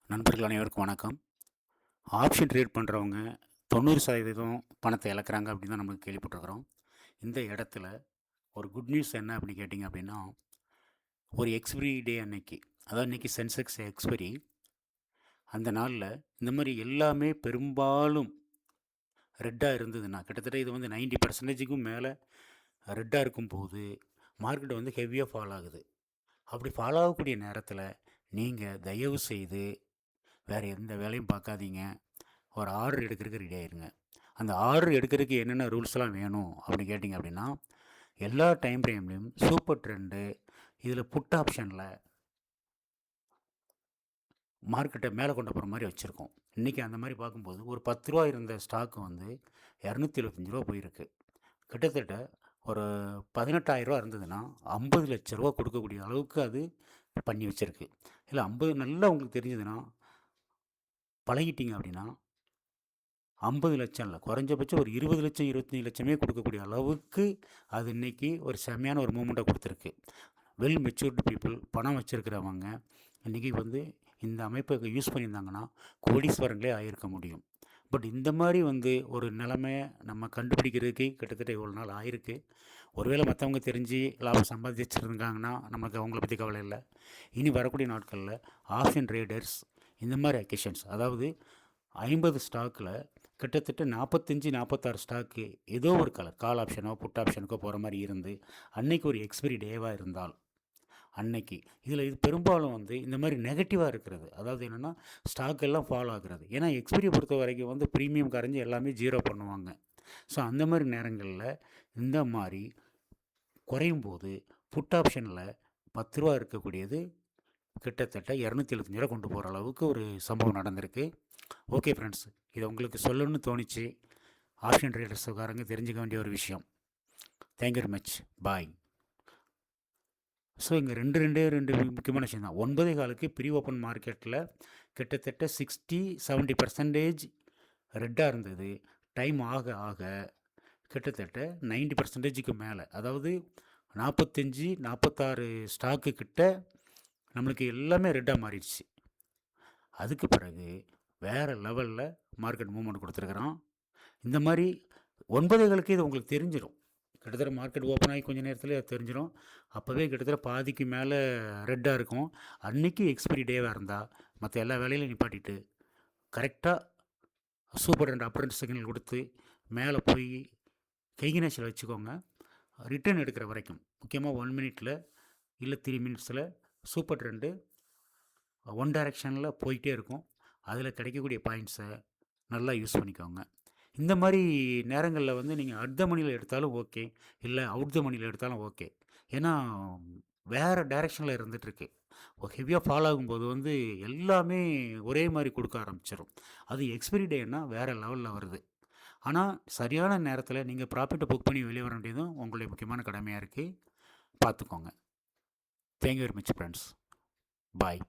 நண்பர்கள் அனைவருக்கும் வணக்கம். ஆப்ஷன் ட்ரேட் பண்ணுறவங்க 90% பணத்தை இழக்கிறாங்க அப்படின்னு தான் நம்ம கேள்விப்பட்டிருக்கிறோம். இந்த இடத்துல ஒரு குட் நியூஸ் என்ன அப்படின்னு கேட்டிங்க அப்படின்னா, ஒரு எக்ஸ்பிரி டே அன்னைக்கு, அதாவது இன்னைக்கு சென்செக்ஸ் எக்ஸ்பைரி, அந்த நாளில் இந்த மாதிரி எல்லாமே பெரும்பாலும் ரெட்டாக இருந்ததுன்னா, கிட்டத்தட்ட இது வந்து 90%க்கும் மேலே ரெட்டாக இருக்கும்போது மார்க்கெட் வந்து ஹெவியாக ஃபால் ஆகுது. அப்படி ஃபால் ஆகக்கூடிய நேரத்தில் நீங்கள் தயவு செய்து வேறு எந்த வேலையும் பார்க்காதீங்க. ஒரு ஆர்டர் எடுக்கிறதுக்கு ரெடி ஆயிருங்க. அந்த ஆர்டர் எடுக்கிறதுக்கு என்னென்ன ரூல்ஸ்லாம் வேணும் அப்படின்னு கேட்டிங்க அப்படின்னா, எல்லா டைம் ஃப்ரேம்லேயும் சூப்பர் ட்ரெண்டு இதில் புட் ஆப்ஷனில் மார்க்கெட்டை மேலே கொண்டு போகிற மாதிரி வச்சுருக்கோம். இன்றைக்கி அந்த மாதிரி பார்க்கும்போது ஒரு ரூ. 10 இருந்த ஸ்டாக்கு வந்து ரூ. 275 போயிருக்கு. கிட்டத்தட்ட ஒரு ரூ. 18,000 இருந்ததுன்னா ரூ. 50,00,000 கொடுக்கக்கூடிய அளவுக்கு அது பண்ணி வச்சுருக்கு. இல்லை 50 நல்லா உங்களுக்கு தெரிஞ்சதுன்னா பழகிட்டீங்க அப்படின்னா 50,00,000 இல்லை, குறைஞ்சபட்சம் ஒரு 20,00,000 25,00,000 கொடுக்கக்கூடிய அளவுக்கு அது இன்றைக்கி ஒரு செம்மையான ஒரு மூமெண்ட்டை கொடுத்துருக்கு. வெல் மெச்சூர்டு பீப்புள், பணம் வச்சுருக்கிறவங்க இன்றைக்கி வந்து இந்த அமைப்பை யூஸ் பண்ணியிருந்தாங்கன்னா கோடீஸ்வரங்களே ஆகியிருக்க முடியும். பட் இந்த மாதிரி வந்து ஒரு நிலைமையை நம்ம கண்டுபிடிக்கிறதுக்கு கிட்டத்தட்ட இவ்வளோ நாள் ஆயிருக்கு. ஒருவேளை மற்றவங்க தெரிஞ்சு லாபம் சம்பாதிச்சிருந்தாங்கன்னா நமக்கு அவங்கள பற்றி கவலை இல்லை. இனி வரக்கூடிய நாட்களில் ஆப்ஷன் ட்ரேடர்ஸ் இந்த மாதிரி அக்கேஷன்ஸ், அதாவது 50 ஸ்டாக்கில் கிட்டத்தட்ட 45 46 ஸ்டாக்கு ஏதோ ஒரு கால் ஆப்ஷனோ புட் ஆப்ஷனுக்கோ போகிற மாதிரி இருந்து அன்னைக்கு ஒரு எக்ஸ்பைரி டேவாக இருந்தால் அன்னைக்கு இதில் இது பெரும்பாலும் வந்து இந்த மாதிரி நெகட்டிவாக இருக்கிறது. அதாவது என்னென்னா ஸ்டாக் எல்லாம் ஃபாலோ ஆகுறது. ஏன்னா எக்ஸ்பைரியை பொறுத்த வரைக்கும் வந்து ப்ரீமியம் கரைஞ்சி எல்லாமே ஜீரோ பண்ணுவாங்க. ஸோ அந்த மாதிரி நேரங்களில் இந்த மாதிரி குறையும் போது புட் ஆப்ஷனில் ரூ. 10 இருக்கக்கூடியது கிட்டத்தட்ட ரூ. 275 கொண்டு போகிற அளவுக்கு ஒரு சம்பவம் நடந்திருக்கு. ஓகே ஃப்ரெண்ட்ஸ், இதை உங்களுக்கு சொல்லணும்னு தோணிச்சு. ஆப்ஷன் ட்ரேடர்ஸுக்காரங்க தெரிஞ்சுக்க வேண்டிய ஒரு விஷயம். Thank you very much. Bye. So இங்கே ரெண்டு முக்கியமான விஷயம் தான். 9:15 ப்ரீ ஓப்பன் மார்க்கெட்டில் கிட்டத்தட்ட 60-70% ரெட்டாக இருந்தது. டைம் ஆக ஆக கிட்டத்தட்ட 90%க்கு மேலே, அதாவது 45-46 ஸ்டாக்கு கிட்ட நம்மளுக்கு எல்லாமே ரெட்டாக மாறிடுச்சு. அதுக்கு பிறகு வேறு லெவலில் மார்க்கெட் மூவ்மெண்ட் கொடுத்துருக்குறான். இந்த மாதிரி 9:15 இது உங்களுக்கு தெரிஞ்சிடும். கிட்டத்தட்ட மார்க்கெட் ஓப்பன் ஆகி கொஞ்சம் நேரத்தில் தெரிஞ்சிடும். அப்போவே கிட்டத்தட்ட பாதிக்கு மேலே ரெட்டாக இருக்கும். அன்றைக்கி எக்ஸ்பைரி டேவாக இருந்தால் மற்ற எல்லா வேலையிலையும் நிப்பாட்டிட்டு கரெக்டாக சூப்பர் ரெண்டு அப்பர் சிக்னல் கொடுத்து மேலே போய் கைகினேஷில் வச்சுக்கோங்க. ரிட்டர்ன் எடுக்கிற வரைக்கும், முக்கியமாக 1 மினிட்டில் இல்லை 3 மினிட்ஸில் சூப்பர் ட்ரெண்டு ஒன் டைரெக்ஷனில் போயிட்டே இருக்கும். அதில் கிடைக்கக்கூடிய பாயிண்ட்ஸை நல்லா யூஸ் பண்ணிக்கோங்க. இந்த மாதிரி நேரங்களில் வந்து நீங்கள் அட் த மணியில் எடுத்தாலும் ஓகே, இல்லை அவுட் த மணியில் எடுத்தாலும் ஓகே. ஏன்னா வேறு டைரெக்ஷனில் இருந்துகிட்ருக்கு. ஹெவியாக ஃபாலோ ஆகும்போது வந்து எல்லாமே ஒரே மாதிரி கொடுக்க ஆரம்பிச்சிடும். அது எக்ஸ்பைரி டேன்னா வேறு லெவலில் வருது. ஆனால் சரியான நேரத்தில் நீங்கள் ப்ராஃபிட்டை புக் பண்ணி வெளியே வர வேண்டியதும் உங்களுடைய முக்கியமான கடமையாக இருக்குது. பார்த்துக்கோங்க. Thank you very much friends. பாய்.